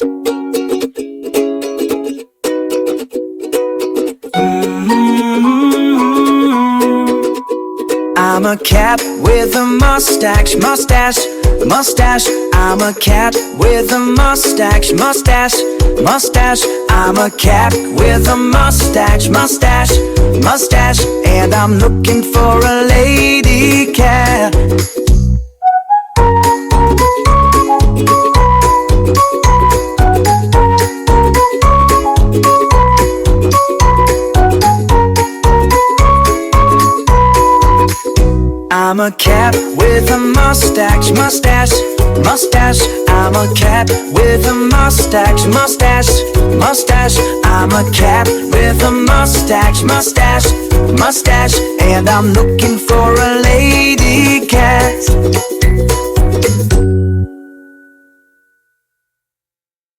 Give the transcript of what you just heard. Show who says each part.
Speaker 1: I'm a cat with a mustache, mustache, mustache. I'm a cat with a mustache, mustache, mustache. I'm a cat with a mustache, mustache, mustache. And I'm looking for a lady cat. I'm a cat with a mustache, mustache, mustache. I'm a cat with a mustache, mustache, mustache. I'm a cat with a mustache, mustache, mustache. And I'm looking for a lady cat.